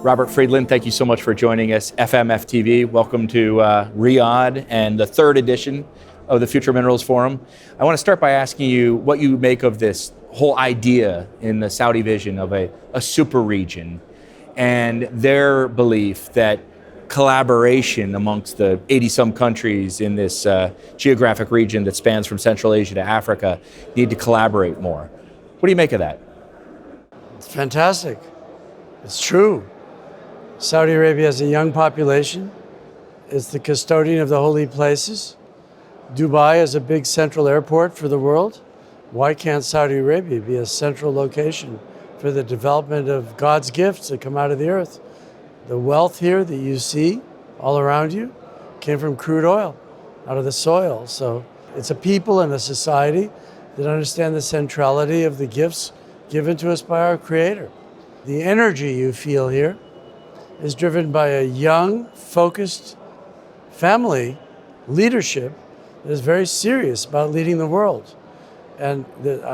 Robert Friedland, thank you so much for joining us. FMF TV, welcome to Riyadh and the third edition of the Future Minerals Forum. I want to start by asking you what you make of this whole idea in the Saudi vision of a super region and their belief that collaboration amongst the 80-some countries in this geographic region that spans from Central Asia to Africa need to collaborate more. What do you make of that? It's fantastic. It's true. Saudi Arabia has a young population. It's the custodian of the holy places. Dubai is a big central airport for the world. Why can't Saudi Arabia be a central location for the development of God's gifts that come out of the earth? The wealth here that you see all around you came from crude oil out of the soil. So it's a people and a society that understand the centrality of the gifts given to us by our Creator. The energy you feel here is driven by a young, focused family leadership that is very serious about leading the world. And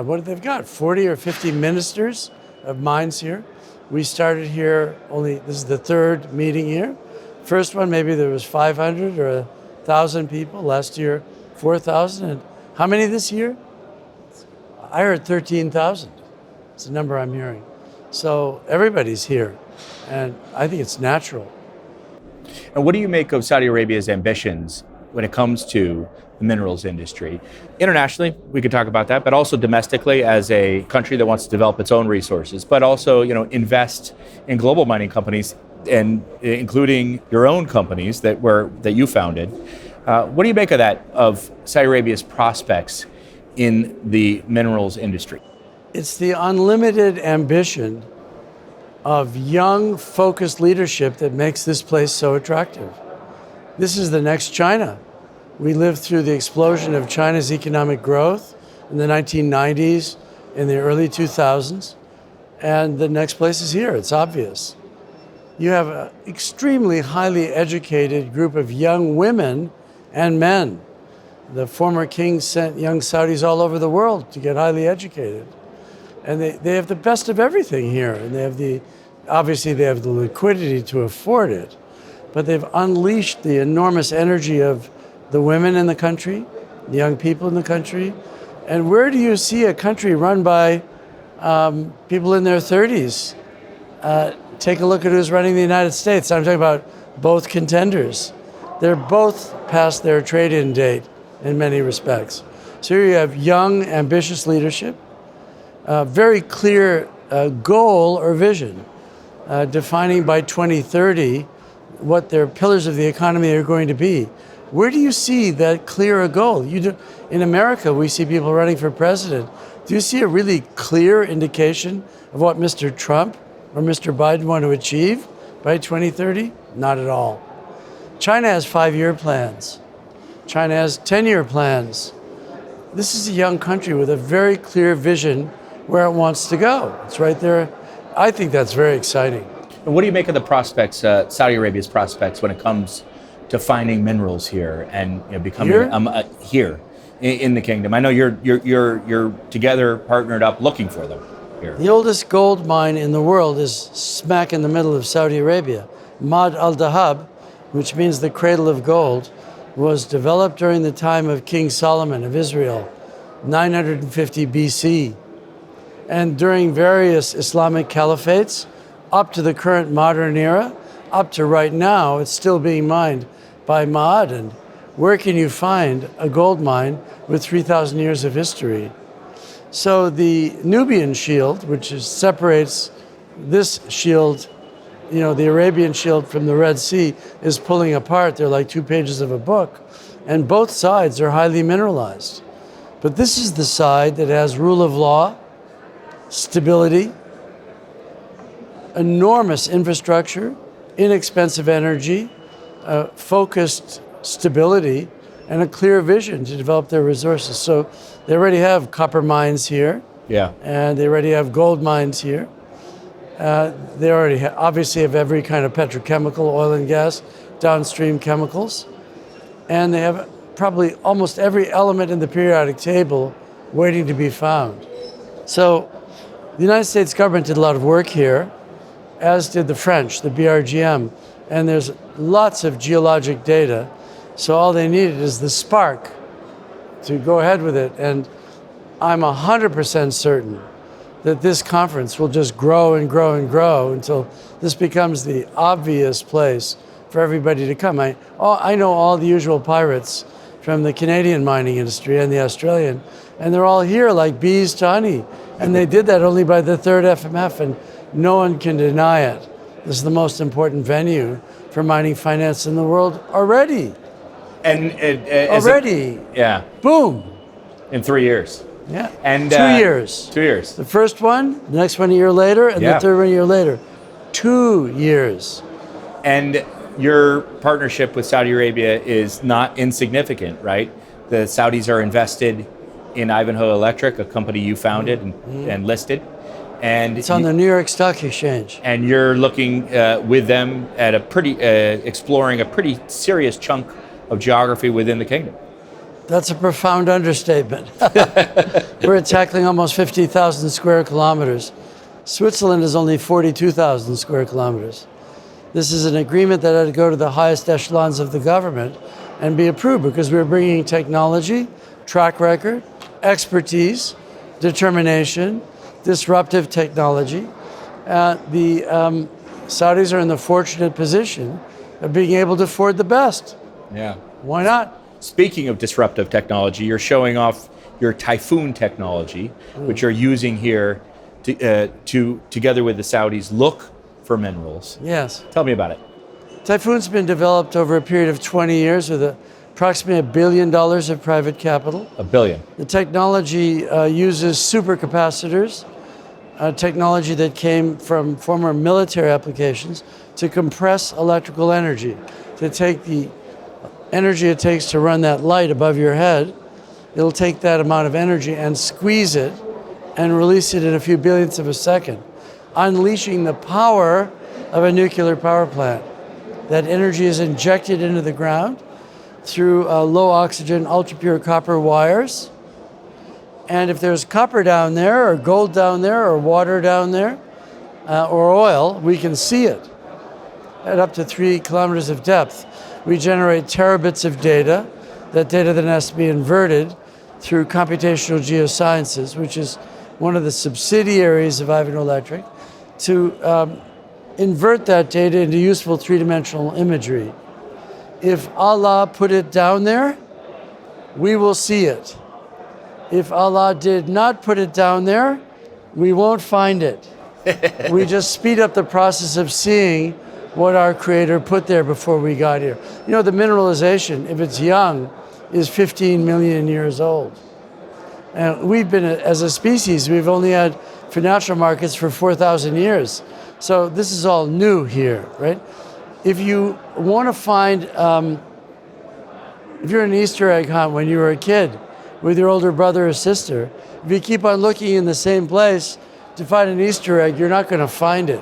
what they've got, 40 or 50 ministers of minds here. We started here this is the third meeting here. First one, maybe there was 500 or 1,000 people. Last year, 4,000. And how many this year? I heard 13,000. It's the number I'm hearing. So everybody's here, and I think it's natural. And what do you make of Saudi Arabia's ambitions when it comes to the minerals industry? Internationally, we could talk about that, but also domestically as a country that wants to develop its own resources, but also, invest in global mining companies, and including your own companies that you founded. What do you make of that, of Saudi Arabia's prospects in the minerals industry? It's the unlimited ambition of young, focused leadership that makes this place so attractive. This is the next China. We lived through the explosion of China's economic growth in the 1990s, in the early 2000s, and the next place is here, it's obvious. You have an extremely highly educated group of young women and men. The former king sent young Saudis all over the world to get highly educated. And they have the best of everything here, and obviously they have the liquidity to afford it, but they've unleashed the enormous energy of the women in the country, the young people in the country. And where do you see a country run by people in their 30s? Take a look at who's running the United States. I'm talking about both contenders. They're both past their trade-in date in many respects. So here you have young, ambitious leadership, very clear goal or vision, defining by 2030 what their pillars of the economy are going to be. Where do you see that clear a goal? In America, we see people running for president. Do you see a really clear indication of what Mr. Trump or Mr. Biden want to achieve by 2030? Not at all. China has 5-year plans. China has 10-year plans. This is a young country with a very clear vision where it wants to go. It's right there. I think that's very exciting. And what do you make of the prospects, Saudi Arabia's prospects, when it comes to finding minerals here and becoming here in the kingdom? I know you're together, partnered up, looking for them here. The oldest gold mine in the world is smack in the middle of Saudi Arabia. Ma'ad al-Dahab, which means the cradle of gold, was developed during the time of King Solomon of Israel, 950 BC. And during various Islamic caliphates, up to the current modern era, up to right now, it's still being mined by Ma'ad. And where can you find a gold mine with 3,000 years of history? So the Nubian Shield, which separates this shield, the Arabian Shield from the Red Sea, is pulling apart. They're like 2 pages of a book. And both sides are highly mineralized. But this is the side that has rule of law, stability, enormous infrastructure, inexpensive energy, focused stability, and a clear vision to develop their resources. So they already have copper mines here. Yeah. And they already have gold mines here. They already obviously have every kind of petrochemical, oil and gas, downstream chemicals. And they have probably almost every element in the periodic table waiting to be found. So the United States government did a lot of work here, as did the French, the BRGM, and there's lots of geologic data. So all they needed is the spark to go ahead with it. And I'm 100% certain that this conference will just grow and grow and grow until this becomes the obvious place for everybody to come. I know all the usual pirates from the Canadian mining industry and the Australian, and they're all here like bees to honey. And they did that only by the third FMF, and no one can deny it. This is the most important venue for mining finance in the world already. And already. Yeah. Boom. In 3 years. Yeah. And 2 years. 2 years. The first one, the next one a year later, and Yeah. the third one a year later. 2 years. And your partnership with Saudi Arabia is not insignificant, right? The Saudis are invested in Ivanhoe Electric, a company you founded and listed. And It's on the New York Stock Exchange. And you're looking with them at exploring a pretty serious chunk of geography within the kingdom. That's a profound understatement. We're tackling almost 50,000 square kilometers. Switzerland is only 42,000 square kilometers. This is an agreement that had to go to the highest echelons of the government and be approved because we're bringing technology, track record, expertise, determination, disruptive technology. The Saudis are in the fortunate position of being able to afford the best. Yeah. Why not? Speaking of disruptive technology, you're showing off your Typhoon technology, which you're using here to together with the Saudis, look for minerals. Yes. Tell me about it. Typhoon's been developed over a period of 20 years with approximately $1 billion of private capital. $1 billion. The technology uses supercapacitors, technology that came from former military applications, to compress electrical energy, to take the energy it takes to run that light above your head. It'll take that amount of energy and squeeze it and release it in a few billionths of a second, unleashing the power of a nuclear power plant. That energy is injected into the ground through low oxygen, ultra pure copper wires. And if there's copper down there, or gold down there, or water down there, or oil, we can see it at up to 3 kilometers of depth. We generate terabits of data. That data then has to be inverted through computational geosciences, which is one of the subsidiaries of Ivanhoe Electric, to invert that data into useful three-dimensional imagery. If Allah put it down there, we will see it. If Allah did not put it down there, we won't find it. We just speed up the process of seeing what our Creator put there before we got here. You know, the mineralization, if it's young, is 15 million years old. And we've been, as a species, we've only had financial markets for 4,000 years. So this is all new here, right? If you want to find, if you're an Easter egg hunt when you were a kid with your older brother or sister, if you keep on looking in the same place to find an Easter egg, you're not going to find it.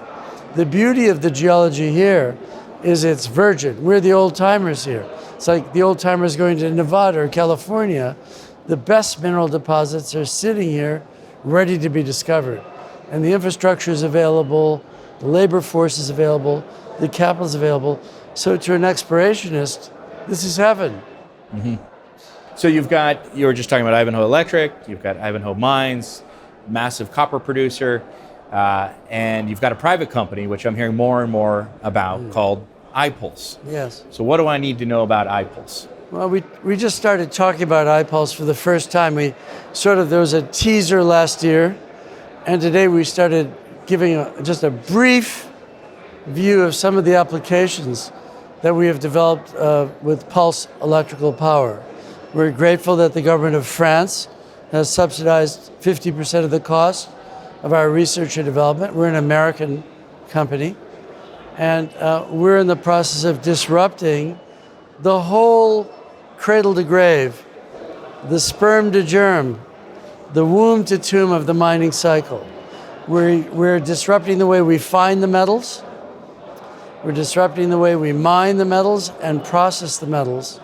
The beauty of the geology here is it's virgin. We're the old timers here. It's like the old timers going to Nevada or California. The best mineral deposits are sitting here ready to be discovered. And the infrastructure is available, the labor force is available, the capital is available. So to an explorationist, this is heaven. Mm-hmm. So you were just talking about Ivanhoe Electric, you've got Ivanhoe Mines, massive copper producer, and you've got a private company, which I'm hearing more and more about, called iPulse. Yes. So what do I need to know about iPulse? Well, we just started talking about iPulse for the first time. There was a teaser last year, and today we started giving just a brief view of some of the applications that we have developed with pulse electrical power. We're grateful that the government of France has subsidized 50% of the cost of our research and development. We're an American company, and we're in the process of disrupting the whole cradle to grave, the sperm to germ, the womb to tomb of the mining cycle. We're disrupting the way we find the metals. We're disrupting the way we mine the metals and process the metals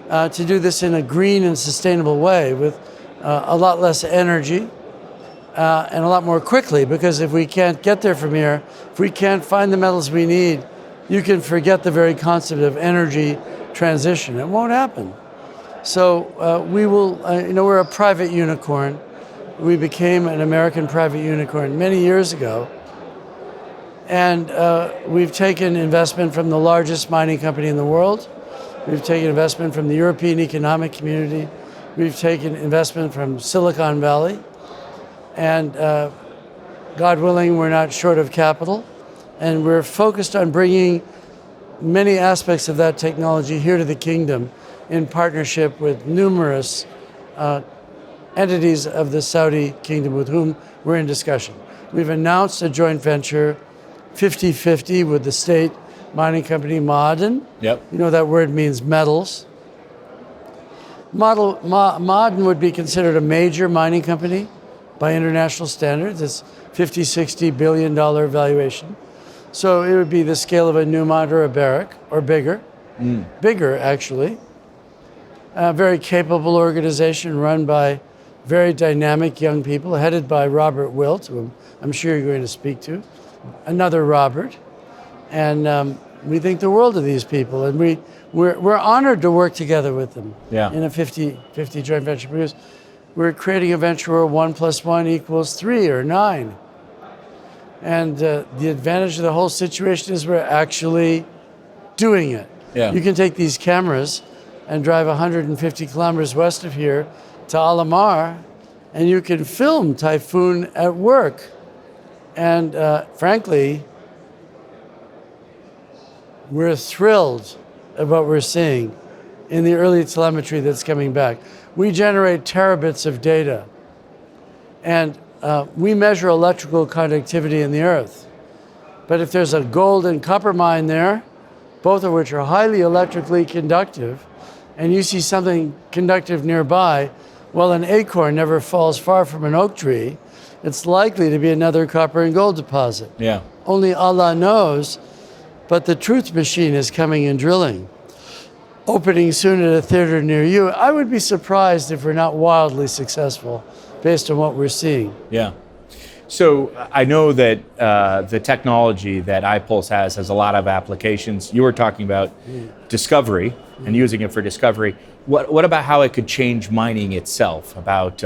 to do this in a green and sustainable way with a lot less energy, and a lot more quickly, because if we can't get there from here, if we can't find the metals we need, you can forget the very concept of energy transition. It won't happen. So we will, we're a private unicorn. We became an American private unicorn many years ago. And we've taken investment from the largest mining company in the world. We've taken investment from the European Economic Community. We've taken investment from Silicon Valley. And God willing, we're not short of capital. And we're focused on bringing many aspects of that technology here to the kingdom in partnership with numerous entities of the Saudi kingdom with whom we're in discussion. We've announced a joint venture 50-50 with the state mining company Ma'aden. Yep. You know that word means metals. Ma'aden would be considered a major mining company by international standards. It's $50-60 billion valuation. So it would be the scale of a Newmont or a Barrick, or bigger. Bigger, actually. A very capable organization run by very dynamic young people, headed by Robert Wilt, who I'm sure you're going to speak to. Another Robert. And we think the world of these people. And we're honored to work together with them in a 50-50 joint venture, because we're creating a venture where 1 + 1 = 3 or 9. And the advantage of the whole situation is we're actually doing it. Yeah. You can take these cameras and drive 150 kilometers west of here to Alamar, and you can film Typhoon at work. And frankly, we're thrilled at what we're seeing in the early telemetry that's coming back. We generate terabits of data, and we measure electrical conductivity in the earth. But if there's a gold and copper mine there, both of which are highly electrically conductive, and you see something conductive nearby, well, an acorn never falls far from an oak tree. It's likely to be another copper and gold deposit. Yeah. Only Allah knows, but the truth machine is coming and drilling. Opening soon at a theater near you. I would be surprised if we're not wildly successful based on what we're seeing. Yeah. So I know that the technology that iPulse has a lot of applications. You were talking about discovery and using it for discovery. What about how it could change mining itself? About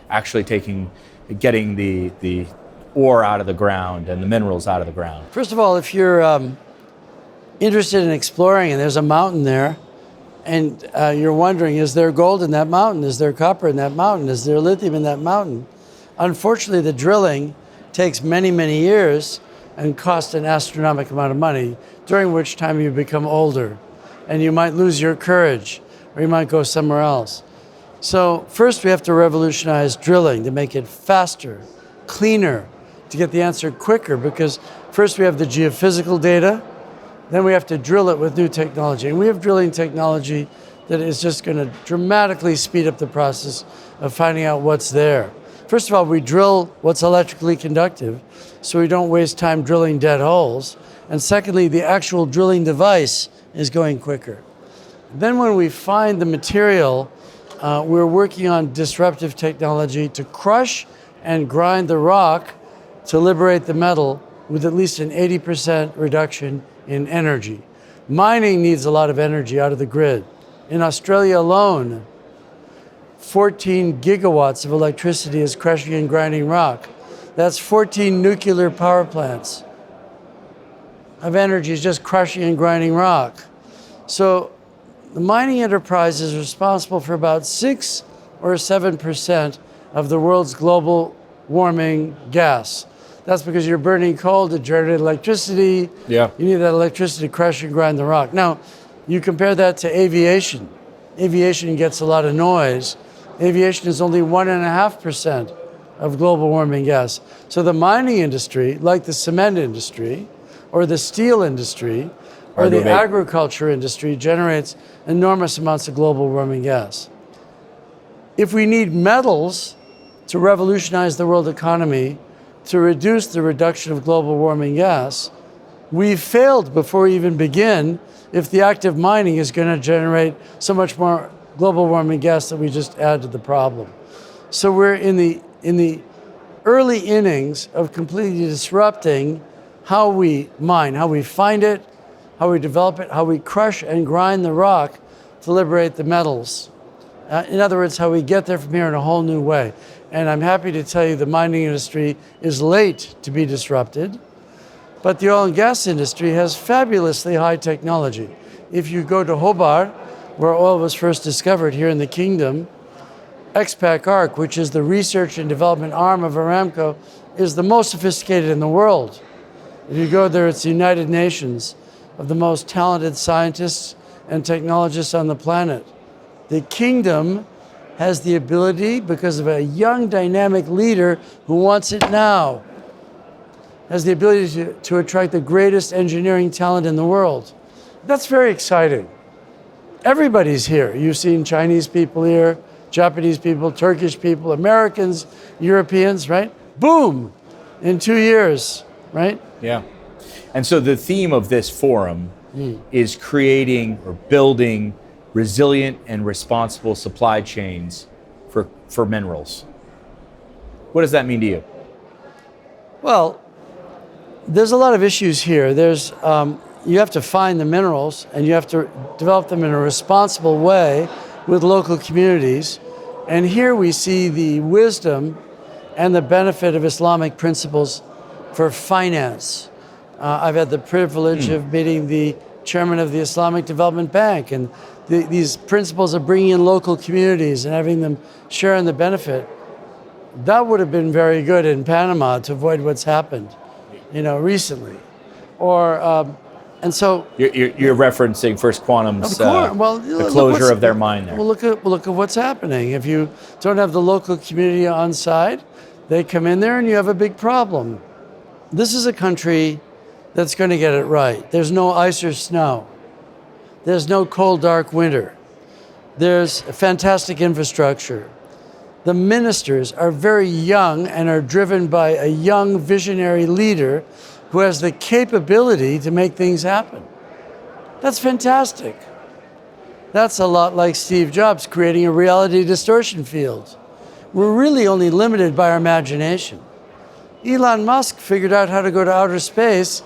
actually getting the ore out of the ground and the minerals out of the ground? First of all, if you're interested in exploring and there's a mountain there, and you're wondering, is there gold in that mountain? Is there copper in that mountain? Is there lithium in that mountain? Unfortunately, the drilling takes many, many years and costs an astronomical amount of money, during which time you become older and you might lose your courage, or you might go somewhere else. So first we have to revolutionize drilling to make it faster, cleaner, to get the answer quicker, because first we have the geophysical data, then we have to drill it with new technology. And we have drilling technology that is just going to dramatically speed up the process of finding out what's there. First of all, we drill what's electrically conductive, so we don't waste time drilling dead holes. And secondly, the actual drilling device is going quicker. Then when we find the material, we're working on disruptive technology to crush and grind the rock to liberate the metal with at least an 80% reduction in energy. Mining needs a lot of energy out of the grid. In Australia alone, 14 gigawatts of electricity is crushing and grinding rock. That's 14 nuclear power plants of energy is just crushing and grinding rock. So the mining enterprise is responsible for about 6 or 7% of the world's global warming gas. That's because you're burning coal to generate electricity. Yeah. You need that electricity to crush and grind the rock. Now, you compare that to aviation. Aviation gets a lot of noise. Aviation is only 1.5% of global warming gas. So the mining industry, like the cement industry, or the steel industry, or the agriculture industry, generates enormous amounts of global warming gas. If we need metals to revolutionize the world economy, to reduce the reduction of global warming gas, we failed before we even begin if the act of mining is going to generate so much more global warming gas that we just add to the problem. So we're in the early innings of completely disrupting how we mine, how we find it, how we develop it, how we crush and grind the rock to liberate the metals. In other words, how we get there from here in a whole new way. And I'm happy to tell you the mining industry is late to be disrupted, but the oil and gas industry has fabulously high technology. If you go to Hobart, where oil was first discovered here in the kingdom, XPAC ARC, which is the research and development arm of Aramco, is the most sophisticated in the world. If you go there, it's the United Nations of the most talented scientists and technologists on the planet. The kingdom has the ability, because of a young, dynamic leader who wants it now, has the ability to attract the greatest engineering talent in the world. That's very exciting. Everybody's here. You've seen Chinese people here, Japanese people, Turkish people, Americans, Europeans, right? Boom, in 2 years, right? Yeah. And so the theme of this forum is creating or building resilient and responsible supply chains for minerals. What does that mean to you? Well, there's a lot of issues here. There's you have to find the minerals and you have to develop them in a responsible way with local communities. And here we see the wisdom and the benefit of Islamic principles for finance. I've had the privilege of meeting the chairman of the Islamic Development Bank, and these principles of bringing in local communities and having them share in the benefit. That would have been very good in Panama to avoid what's happened, recently. And so you're referencing First Quantum's the closure of their mine there. Well, look at what's happening. If you don't have the local community on side, they come in there and you have a big problem. This is a country that's going to get it right. There's no ice or snow. There's no cold, dark winter. There's a fantastic infrastructure. The ministers are very young and are driven by a young visionary leader who has the capability to make things happen. That's fantastic. That's a lot like Steve Jobs creating a reality distortion field. We're really only limited by our imagination. Elon Musk figured out how to go to outer space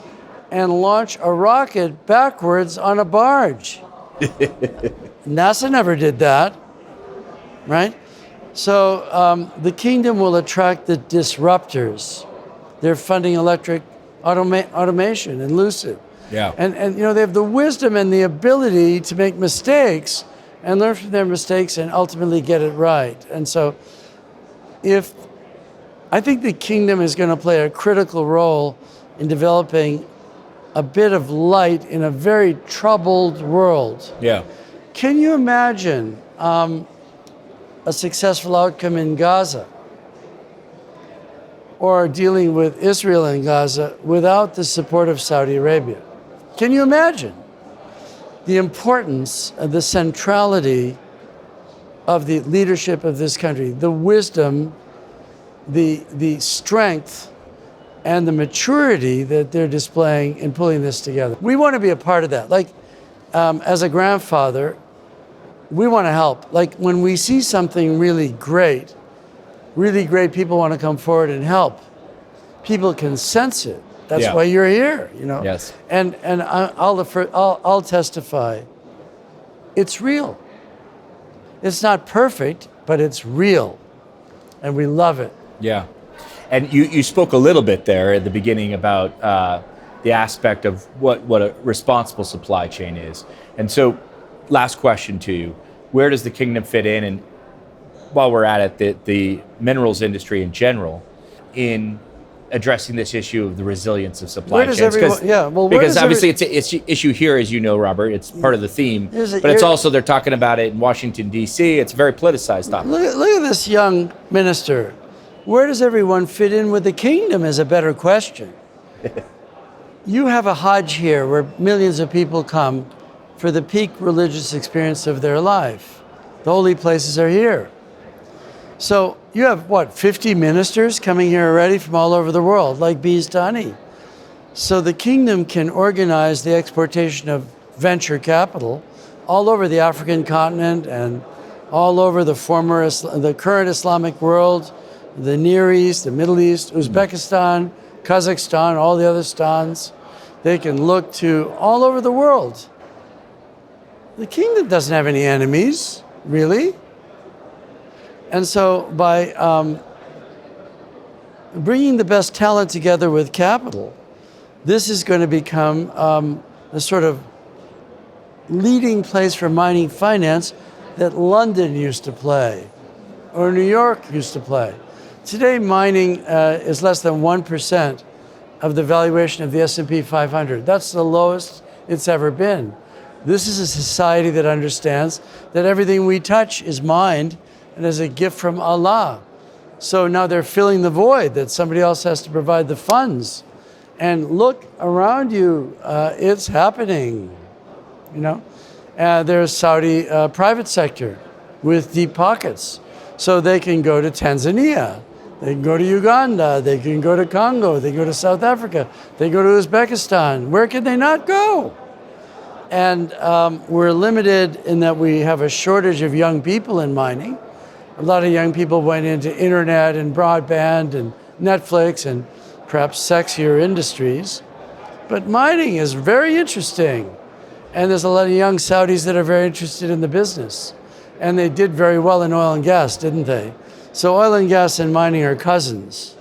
and launch a rocket backwards on a barge. NASA never did that, right? So the kingdom will attract the disruptors. They're funding electric automation and Lucid. Yeah. And they have the wisdom and the ability to make mistakes and learn from their mistakes and ultimately get it right. And so I think the kingdom is going to play a critical role in developing a bit of light in a very troubled world. Yeah. Can you imagine a successful outcome in Gaza or dealing with Israel and Gaza without the support of Saudi Arabia? Can you imagine the importance of the centrality of the leadership of this country, the wisdom, the strength, and the maturity that they're displaying in pulling this together? We want to be a part of that. Like, as a grandfather, we want to help. Like, when we see something really great, people want to come forward and help. People can sense it. That's why you're here, Yes. And I'll testify. It's real. It's not perfect, but it's real, and we love it. Yeah. And you spoke a little bit there at the beginning about the aspect of what a responsible supply chain is. And so, last question to you, where does the kingdom fit in, and while we're at it, the minerals industry in general, in addressing this issue of the resilience of supply chains? Because obviously it's an issue here, as you know, Robert. It's part of the theme, but it's also, they're talking about it in Washington, D.C. It's a very politicized topic. Look at this young minister. Where does everyone fit in with the kingdom is a better question. You have a Hajj here where millions of people come for the peak religious experience of their life. The holy places are here. So you have, 50 ministers coming here already from all over the world, like bees to honey. So the kingdom can organize the exportation of venture capital all over the African continent and all over the current Islamic world, the Near East, the Middle East, Uzbekistan, Kazakhstan, all the other stans. They can look to all over the world. The kingdom doesn't have any enemies, really. And so by bringing the best talent together with capital, this is going to become a sort of leading place for mining finance that London used to play or New York used to play. Today, mining is less than 1% of the valuation of the S&P 500. That's the lowest it's ever been. This is a society that understands that everything we touch is mined and is a gift from Allah. So now they're filling the void that somebody else has to provide the funds. And look around you, it's happening. You know, there's Saudi private sector with deep pockets. So they can go to Tanzania, they can go to Uganda, they can go to Congo, they go to South Africa, they go to Uzbekistan. Where can they not go? And we're limited in that we have a shortage of young people in mining. A lot of young people went into internet and broadband and Netflix and perhaps sexier industries. But mining is very interesting. And there's a lot of young Saudis that are very interested in the business. And they did very well in oil and gas, didn't they? So oil and gas and mining are cousins.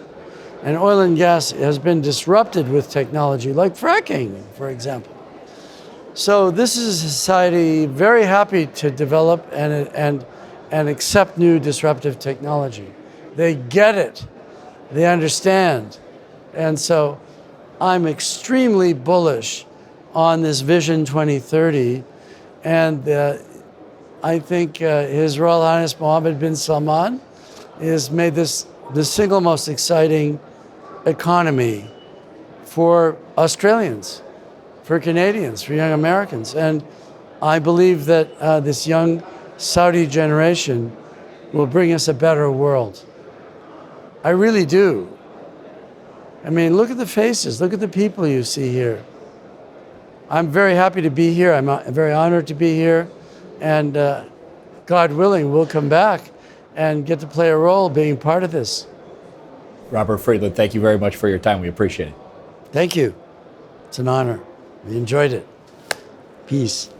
And oil and gas has been disrupted with technology, like fracking, for example. So this is a society very happy to develop and accept new disruptive technology. They get it. They understand. And so I'm extremely bullish on this Vision 2030. And I think His Royal Highness Mohammed bin Salman has made this the single most exciting economy for Australians, for Canadians, for young Americans. And I believe that this young Saudi generation will bring us a better world. I really do. I mean, look at the faces, look at the people you see here. I'm very happy to be here. I'm very honored to be here. And God willing, we'll come back and get to play a role being part of this. Robert Friedland, thank you very much for your time. We appreciate it. Thank you. It's an honor. We enjoyed it. Peace.